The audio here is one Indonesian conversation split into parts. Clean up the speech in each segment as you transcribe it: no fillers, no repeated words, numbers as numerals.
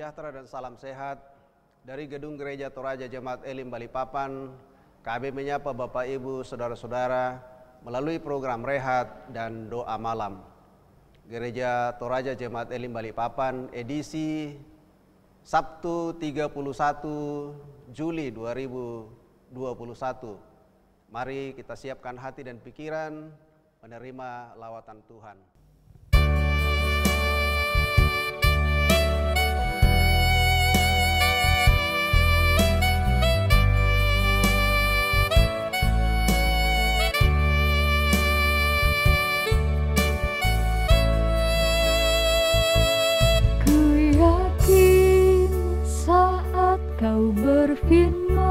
sejahtera dan salam sehat dari Gedung Gereja Toraja Jemaat Elim Balikpapan. Kami menyapa Bapak Ibu, Saudara-saudara melalui program Rehat dan Doa Malam. Gereja Toraja Jemaat Elim Balikpapan edisi Sabtu 31 Juli 2021. Mari kita siapkan hati dan pikiran menerima lawatan Tuhan. Kau berfirman,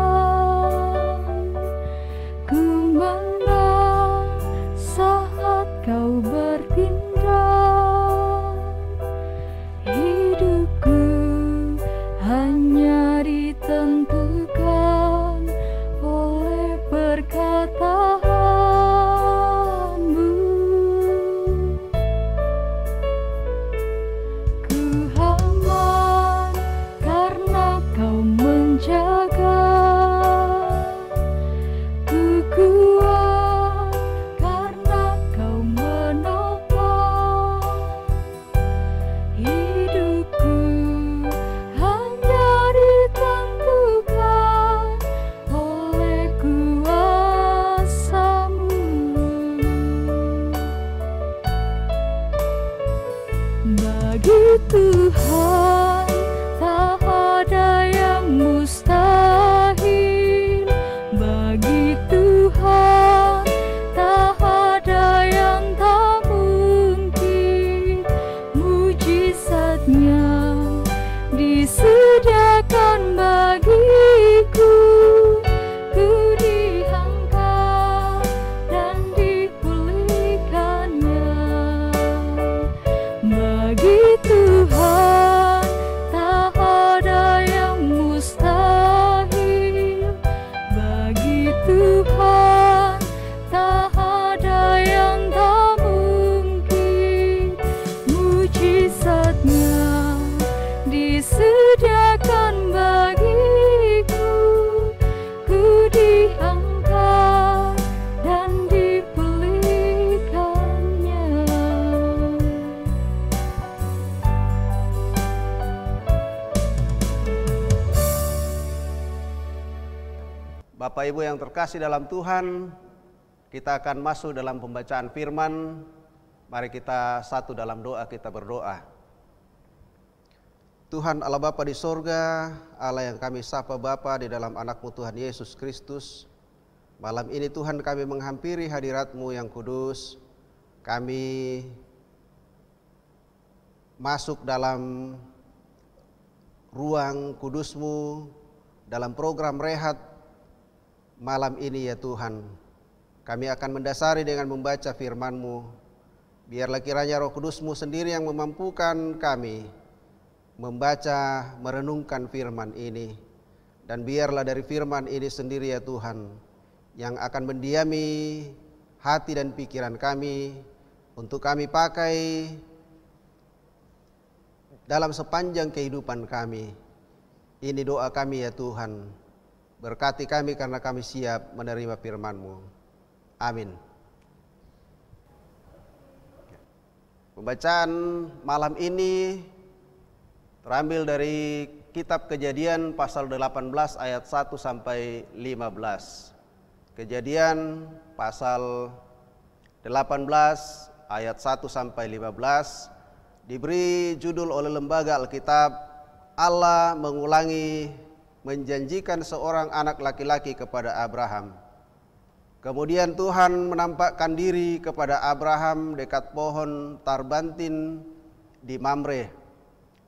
ku menang saat kau bertindak. Hidupku hanya ditentukan oleh perkataanmu. Ku aman karena kau menjaga, ku kuat karena kau menopang. Hidupku hanya ditentukan oleh kuasa-Mu. Bagi Tuhan tak ada yang mustahil, bagi Tuhan tak ada yang tak mungkin. Mujizatnya disediakan bagiku, ku diangkat dan dipulihkannya. Bagi Tuhan tak ada yang mustahil, bagi Tuhan tak ada yang tak mungkin. Mujizatnya disediakan bagiku, ku diangkat dan dipulihkannya. Bapak Ibu yang terkasih dalam Tuhan, kita akan masuk dalam pembacaan firman. Mari kita satu dalam doa, kita berdoa. Tuhan Allah Bapa di sorga, Allah yang kami sapa Bapa di dalam anak-Mu Tuhan Yesus Kristus. Malam ini Tuhan kami menghampiri hadirat-Mu yang kudus. Kami masuk dalam ruang kudus-Mu, dalam program Rehat malam ini ya Tuhan. Kami akan mendasari dengan membaca firman-Mu. Biarlah kiranya Roh Kudus-Mu sendiri yang memampukan kami membaca, merenungkan firman ini. Dan biarlah dari firman ini sendiri ya Tuhan yang akan mendiami hati dan pikiran kami untuk kami pakai dalam sepanjang kehidupan kami. Ini doa kami ya Tuhan. Berkati kami karena kami siap menerima firman-Mu. Amin. Pembacaan malam ini terambil dari kitab Kejadian pasal 18 ayat 1 sampai 15. Kejadian pasal 18 ayat 1 sampai 15 diberi judul oleh Lembaga Alkitab, Allah mengulangi menjanjikan seorang anak laki-laki kepada Abraham. Kemudian Tuhan menampakkan diri kepada Abraham dekat pohon tarbantin di Mamre.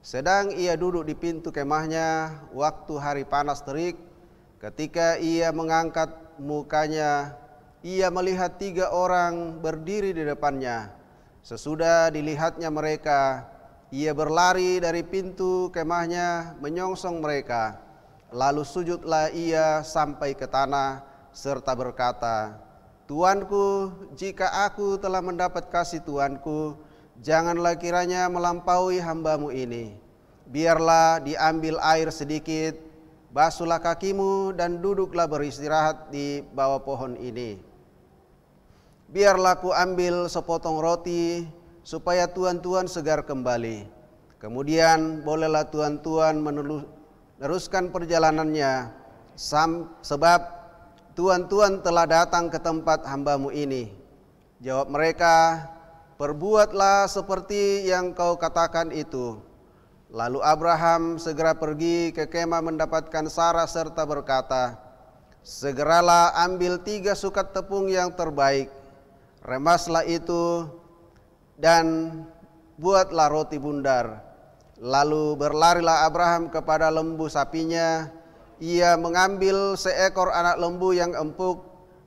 Sedang ia duduk di pintu kemahnya waktu hari panas terik. Ketika ia mengangkat mukanya, ia melihat 3 orang berdiri di depannya. Sesudah dilihatnya mereka, ia berlari dari pintu kemahnya menyongsong mereka. Lalu sujudlah ia sampai ke tanah serta berkata, Tuanku, jika aku telah mendapat kasih Tuanku, janganlah kiranya melampaui hamba-Mu ini. biarlah diambil air sedikit, basuhlah kakimu dan duduklah beristirahat di bawah pohon ini. Biarlah ku ambil sepotong roti, supaya tuan-tuan segar kembali. Kemudian bolehlah tuan-tuan meneruskan perjalanannya, sebab tuan-tuan telah datang ke tempat hambamu ini. Jawab mereka, perbuatlah seperti yang kau katakan itu. Lalu Abraham segera pergi ke kemah mendapatkan Sarah serta berkata, segeralah ambil 3 sukat tepung yang terbaik, remaslah itu dan buatlah roti bundar. Lalu berlarilah Abraham kepada lembu sapinya. Ia mengambil seekor anak lembu yang empuk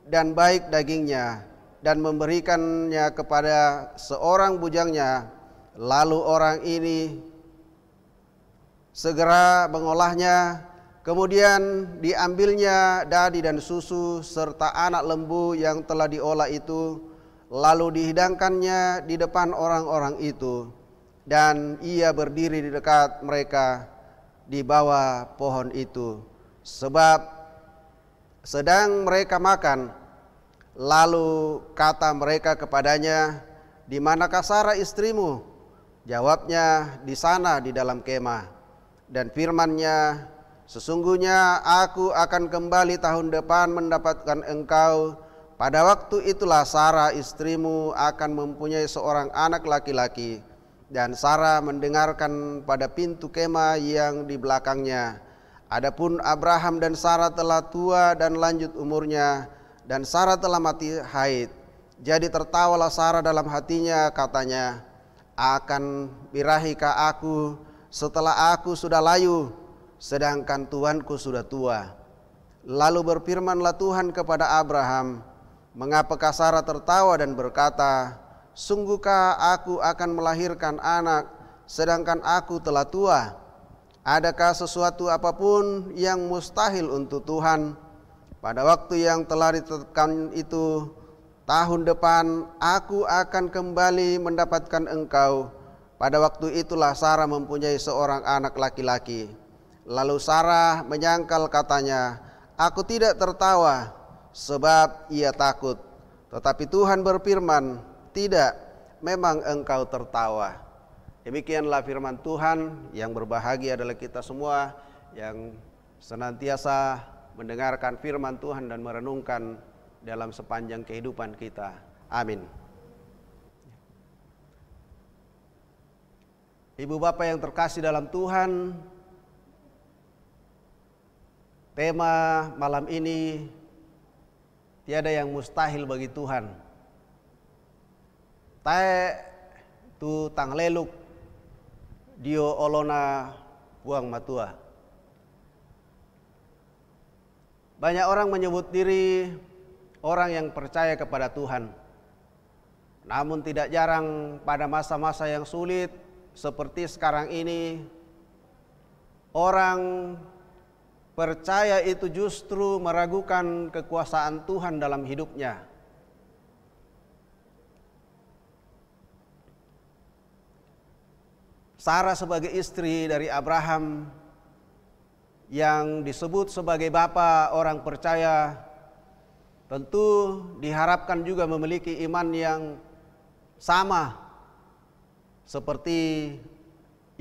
dan baik dagingnya dan memberikannya kepada seorang bujangnya. Lalu orang ini segera mengolahnya. Kemudian diambilnya dadi dan susu serta anak lembu yang telah diolah itu, lalu dihidangkannya di depan orang-orang itu, dan ia berdiri di dekat mereka di bawah pohon itu, sebab sedang mereka makan. Lalu kata mereka kepadanya, di manakah Sarah istrimu? Jawabnya, di sana di dalam kemah. Dan firman-Nya, sesungguhnya aku akan kembali tahun depan mendapatkan engkau. Pada waktu itulah Sarah istrimu akan mempunyai seorang anak laki-laki. Dan Sarah mendengarkan pada pintu kemah yang di belakangnya. Adapun Abraham dan Sarah telah tua dan lanjut umurnya, dan Sarah telah mati haid. Jadi tertawalah Sarah dalam hatinya, katanya, akan birahikah aku setelah aku sudah layu, sedangkan tuanku sudah tua? Lalu berfirmanlah Tuhan kepada Abraham, mengapakah Sarah tertawa dan berkata, sungguhkah aku akan melahirkan anak, sedangkan aku telah tua? Adakah sesuatu apapun yang mustahil untuk Tuhan? Pada waktu yang telah ditetapkan itu, tahun depan aku akan kembali mendapatkan engkau. Pada waktu itulah Sarah mempunyai seorang anak laki-laki. Lalu Sarah menyangkal, katanya, aku tidak tertawa, sebab ia takut. Tetapi Tuhan berfirman, tidak, memang engkau tertawa. Demikianlah firman Tuhan. Yang berbahagia adalah kita semua yang senantiasa mendengarkan firman Tuhan dan merenungkan dalam sepanjang kehidupan kita. Amin. Ibu bapak yang terkasih dalam Tuhan, tema malam ini, tiada yang mustahil bagi Tuhan. Tae tu tangleluk dio olona buang matua. Banyak orang menyebut diri orang yang percaya kepada Tuhan. Namun tidak jarang pada masa-masa yang sulit seperti sekarang ini, orang percaya itu justru meragukan kekuasaan Tuhan dalam hidupnya. Sarah sebagai istri dari Abraham yang disebut sebagai bapa orang percaya, tentu diharapkan juga memiliki iman yang sama seperti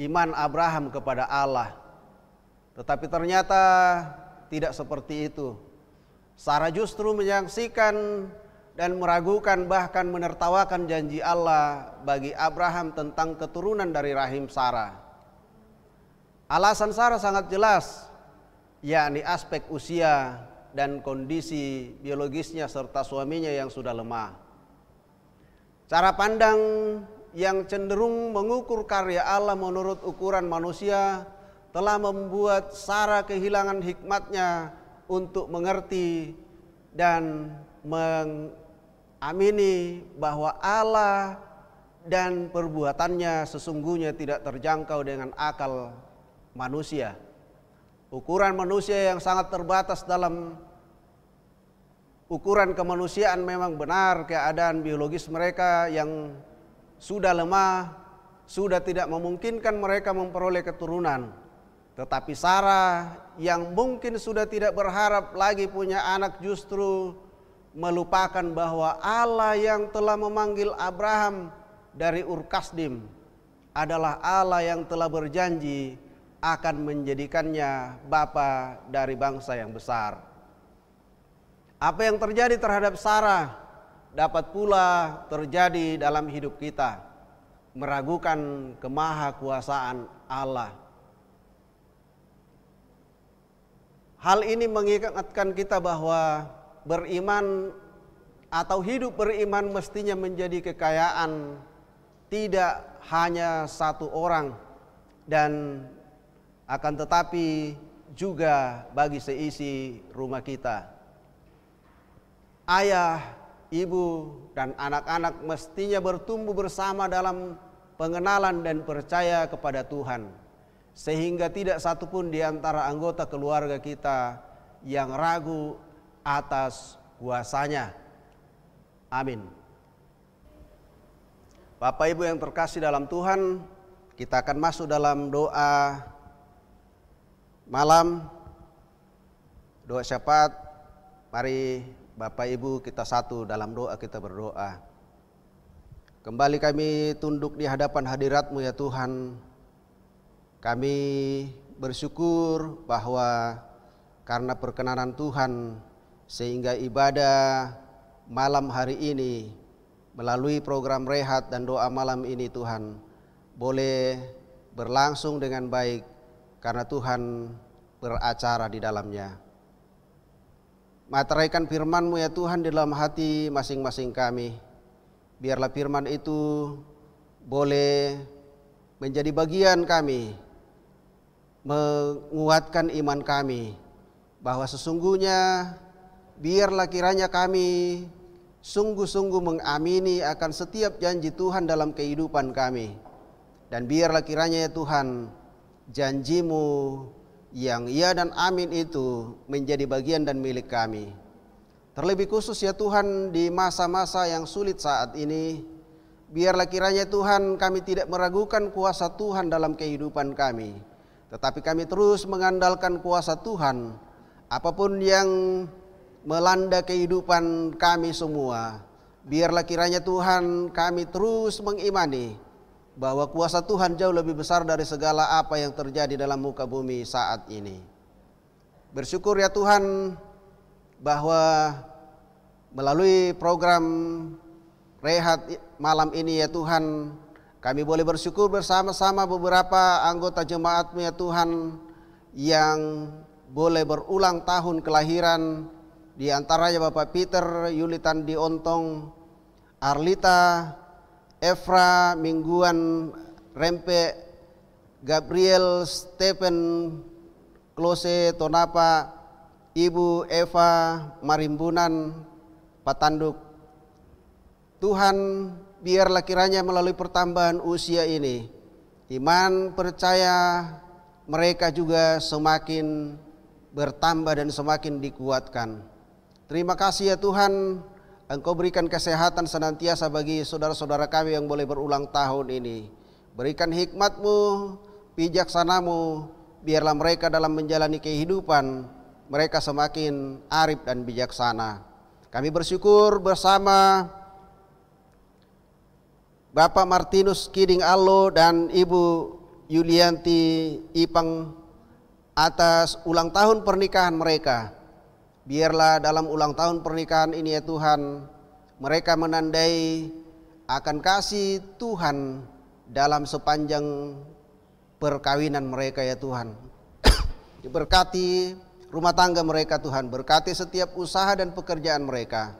iman Abraham kepada Allah. Tetapi ternyata tidak seperti itu. Sarah justru menyaksikan dan meragukan, bahkan menertawakan janji Allah bagi Abraham tentang keturunan dari rahim Sarah. Alasan Sarah sangat jelas, yakni aspek usia dan kondisi biologisnya serta suaminya yang sudah lemah. Cara pandang yang cenderung mengukur karya Allah menurut ukuran manusia telah membuat Sarah kehilangan hikmatnya untuk mengerti dan mengamini bahwa Allah dan perbuatannya sesungguhnya tidak terjangkau dengan akal manusia. Ukuran manusia yang sangat terbatas dalam ukuran kemanusiaan memang benar keadaan biologis mereka yang sudah lemah sudah tidak memungkinkan mereka memperoleh keturunan. Tetapi Sarah yang mungkin sudah tidak berharap lagi punya anak justru melupakan bahwa Allah yang telah memanggil Abraham dari Ur Kasdim adalah Allah yang telah berjanji akan menjadikannya bapa dari bangsa yang besar. Apa yang terjadi terhadap Sarah dapat pula terjadi dalam hidup kita, meragukan kemahakuasaan Allah. Hal ini mengingatkan kita bahwa beriman atau hidup beriman mestinya menjadi kekayaan tidak hanya satu orang, dan akan tetapi juga bagi seisi rumah kita. Ayah, ibu, dan anak-anak mestinya bertumbuh bersama dalam pengenalan dan percaya kepada Tuhan, sehingga tidak satupun di antara anggota keluarga kita yang ragu atas kuasanya. Amin. Bapak Ibu yang terkasih dalam Tuhan, kita akan masuk dalam doa malam, doa syafaat. Mari Bapak Ibu kita satu dalam doa, kita berdoa. Kembali kami tunduk di hadapan hadirat-Mu ya Tuhan. Kami bersyukur bahwa karena perkenanan Tuhan sehingga ibadah malam hari ini melalui program rehat dan doa malam ini Tuhan boleh berlangsung dengan baik karena Tuhan beracara di dalamnya. Materaikan firman-Mu ya Tuhan di dalam hati masing-masing kami. Biarlah firman itu boleh menjadi bagian kami, menguatkan iman kami, bahwa sesungguhnya biarlah kiranya kami sungguh-sungguh mengamini akan setiap janji Tuhan dalam kehidupan kami. Dan biarlah kiranya ya Tuhan, janji-Mu yang iya dan amin itu menjadi bagian dan milik kami. Terlebih khusus ya Tuhan di masa-masa yang sulit saat ini, biarlah kiranya Tuhan kami tidak meragukan kuasa Tuhan dalam kehidupan kami, tetapi kami terus mengandalkan kuasa Tuhan. Apapun yang melanda kehidupan kami semua, biarlah kiranya Tuhan kami terus mengimani bahwa kuasa Tuhan jauh lebih besar dari segala apa yang terjadi dalam muka bumi saat ini. Bersyukur ya Tuhan bahwa melalui program rehat malam ini ya Tuhan, kami boleh bersyukur bersama-sama beberapa anggota jemaat-Mu ya Tuhan yang boleh berulang tahun kelahiran. Di antaranya Bapak Peter Yulitan Diontong, Arlita Efra Mingguan Rempe, Gabriel Stephen Klose Tonapa, Ibu Eva Marimbunan Patanduk. Tuhan, biarlah kiranya melalui pertambahan usia ini, iman percaya mereka juga semakin bertambah dan semakin dikuatkan. Terima kasih ya Tuhan, Engkau berikan kesehatan senantiasa bagi saudara-saudara kami yang boleh berulang tahun ini. Berikan hikmat-Mu, bijaksana-Mu, biarlah mereka dalam menjalani kehidupan mereka semakin arif dan bijaksana. Kami bersyukur bersama Bapak Martinus Kiding Allo dan Ibu Yulianti Ipang atas ulang tahun pernikahan mereka. Biarlah dalam ulang tahun pernikahan ini ya Tuhan, mereka menandai akan kasih Tuhan dalam sepanjang perkawinan mereka ya Tuhan. Berkati rumah tangga mereka Tuhan, berkati setiap usaha dan pekerjaan mereka.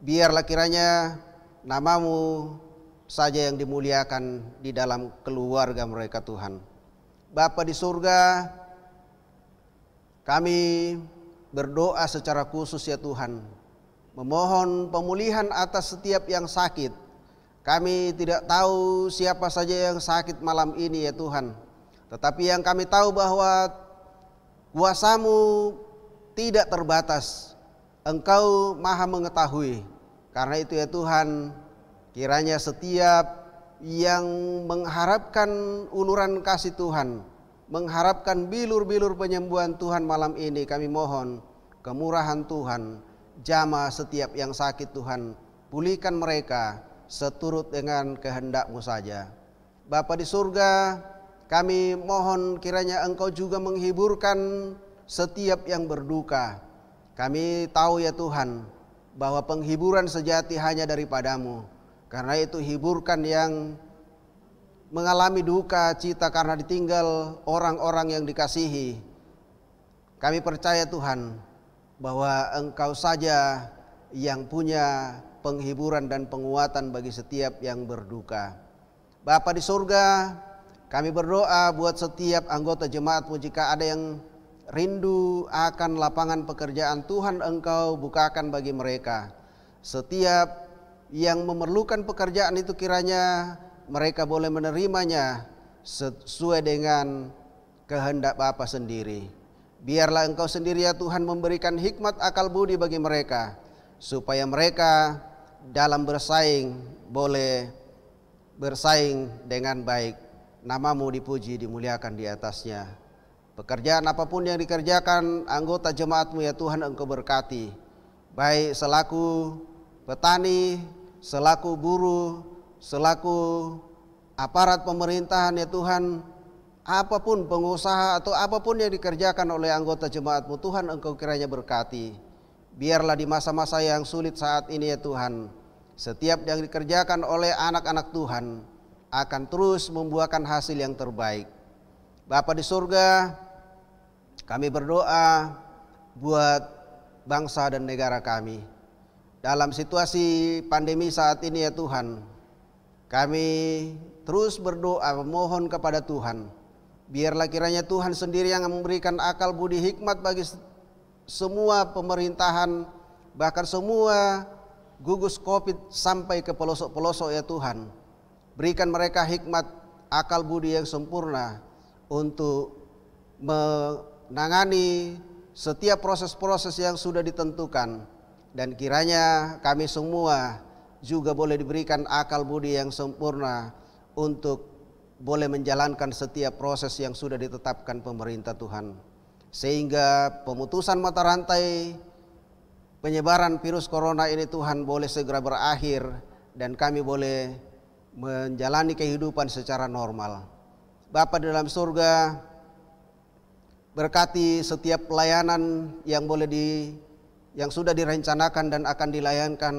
Biarlah kiranya nama-Mu saja yang dimuliakan di dalam keluarga mereka Tuhan. Bapa di surga, kami berdoa secara khusus ya Tuhan, memohon pemulihan atas setiap yang sakit. Kami tidak tahu siapa saja yang sakit malam ini ya Tuhan, tetapi yang kami tahu bahwa kuasa-Mu tidak terbatas, Engkau maha mengetahui. Karena itu ya Tuhan, kiranya setiap yang mengharapkan uluran kasih Tuhan, mengharapkan bilur-bilur penyembuhan Tuhan malam ini, kami mohon kemurahan Tuhan, jamah setiap yang sakit Tuhan, pulihkan mereka seturut dengan kehendak-Mu saja. Bapa di surga, kami mohon kiranya Engkau juga menghiburkan setiap yang berduka. Kami tahu ya Tuhan, bahwa penghiburan sejati hanya daripada-Mu. Karena itu hiburkan yang mengalami duka cita karena ditinggal orang-orang yang dikasihi. Kami percaya Tuhan, bahwa Engkau saja yang punya penghiburan dan penguatan bagi setiap yang berduka. Bapa di surga, kami berdoa buat setiap anggota jemaat-Mu, jika ada yang rindu akan lapangan pekerjaan, Tuhan Engkau bukakan bagi mereka. Setiap yang memerlukan pekerjaan itu kiranya mereka boleh menerimanya sesuai dengan kehendak Bapa sendiri. Biarlah Engkau sendiri ya Tuhan memberikan hikmat akal budi bagi mereka, supaya mereka dalam bersaing boleh bersaing dengan baik. Nama-Mu dipuji, dimuliakan di atasnya. Pekerjaan apapun yang dikerjakan anggota jemaat-Mu ya Tuhan, Engkau berkati. Baik selaku petani, selaku buruh, selaku aparat pemerintahan ya Tuhan, apapun pengusaha atau apapun yang dikerjakan oleh anggota jemaat-Mu, Tuhan Engkau kiranya berkati. Biarlah di masa-masa yang sulit saat ini ya Tuhan, setiap yang dikerjakan oleh anak-anak Tuhan akan terus membuahkan hasil yang terbaik. Bapa di surga, kami berdoa buat bangsa dan negara kami. Dalam situasi pandemi saat ini ya Tuhan, kami terus berdoa memohon kepada Tuhan. Biarlah kiranya Tuhan sendiri yang memberikan akal budi hikmat bagi semua pemerintahan, bahkan semua gugus COVID sampai ke pelosok-pelosok ya Tuhan. Berikan mereka hikmat akal budi yang sempurna untuk menangani setiap proses-proses yang sudah ditentukan. Dan kiranya kami semua juga boleh diberikan akal budi yang sempurna untuk boleh menjalankan setiap proses yang sudah ditetapkan pemerintah Tuhan. Sehingga pemutusan mata rantai penyebaran virus corona ini Tuhan boleh segera berakhir dan kami boleh menjalani kehidupan secara normal. Bapa di dalam surga, berkati setiap pelayanan yang yang sudah direncanakan dan akan dilayankan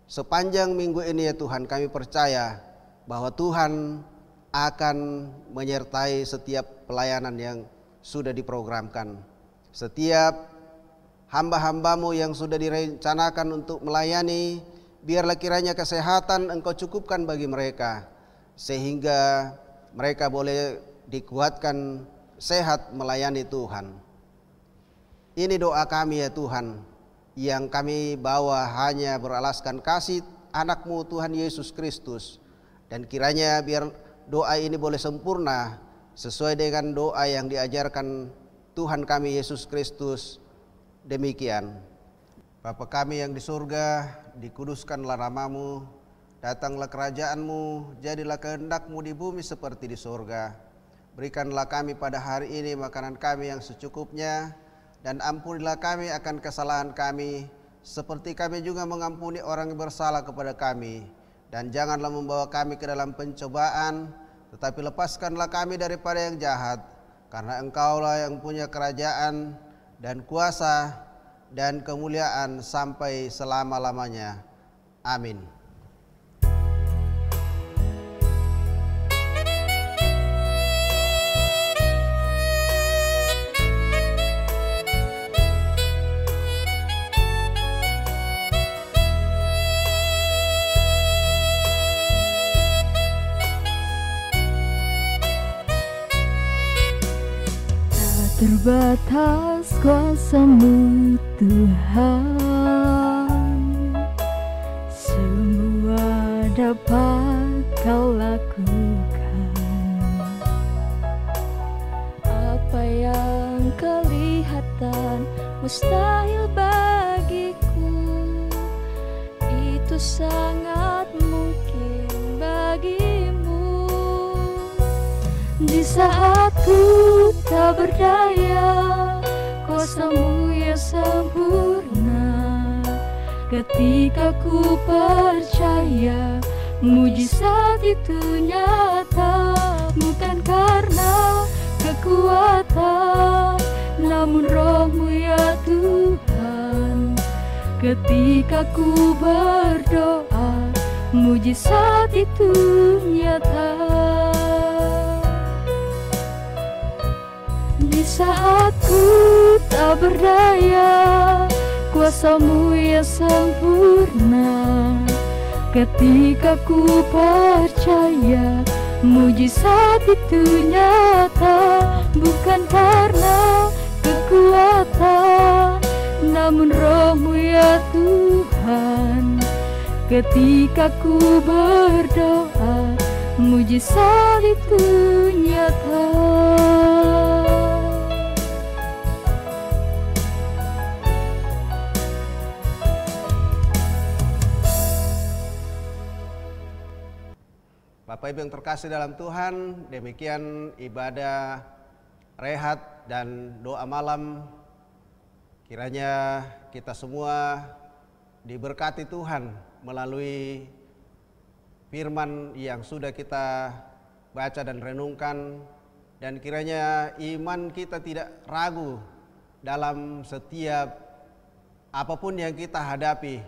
sepanjang minggu ini ya Tuhan. Kami percaya bahwa Tuhan akan menyertai setiap pelayanan yang sudah diprogramkan. Setiap hamba-hamba-Mu yang sudah direncanakan untuk melayani, biarlah kiranya kesehatan Engkau cukupkan bagi mereka, sehingga mereka boleh dikuatkan sehat melayani Tuhan. Ini doa kami ya Tuhan, yang kami bawa hanya beralaskan kasih anak-Mu Tuhan Yesus Kristus. Dan kiranya biar doa ini boleh sempurna sesuai dengan doa yang diajarkan Tuhan kami Yesus Kristus. Demikian. Bapa kami yang di surga, dikuduskanlah nama-Mu, datanglah kerajaan-Mu, jadilah kehendak-Mu di bumi seperti di surga. Berikanlah kami pada hari ini makanan kami yang secukupnya, dan ampunilah kami akan kesalahan kami, seperti kami juga mengampuni orang yang bersalah kepada kami. Dan janganlah membawa kami ke dalam pencobaan, tetapi lepaskanlah kami daripada yang jahat. Karena Engkaulah yang punya kerajaan dan kuasa dan kemuliaan sampai selama-lamanya. Amin. Terbatas kuasa-Mu Tuhan, semua dapat Kau lakukan. Apa yang kelihatan mustahil bagiku, itu sangat mungkin bagi Di saat ku tak berdaya, kuasa-Mu yang sempurna. Ketika ku percaya, mujizat itu nyata. Bukan karena kekuatan, namun Roh-Mu ya Tuhan. Ketika ku berdoa, mujizat itu nyata. Di saat ku tak berdaya, kuasa-Mu yang sempurna. Ketika ku percaya, mujizat itu nyata. Bukan karena kekuatan, namun Roh-Mu ya Tuhan. Ketika ku berdoa, mujizat itu nyata. Bapak Ibu yang terkasih dalam Tuhan, demikian ibadah rehat dan doa malam. Kiranya kita semua diberkati Tuhan melalui firman yang sudah kita baca dan renungkan, dan kiranya iman kita tidak ragu dalam setiap apapun yang kita hadapi.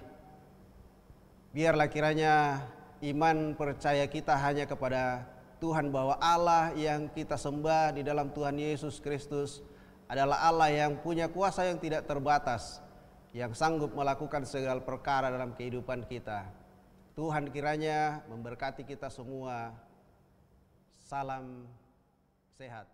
Biarlah kiranya iman percaya kita hanya kepada Tuhan, bahwa Allah yang kita sembah di dalam Tuhan Yesus Kristus adalah Allah yang punya kuasa yang tidak terbatas, yang sanggup melakukan segala perkara dalam kehidupan kita. Tuhan kiranya memberkati kita semua. Salam sehat.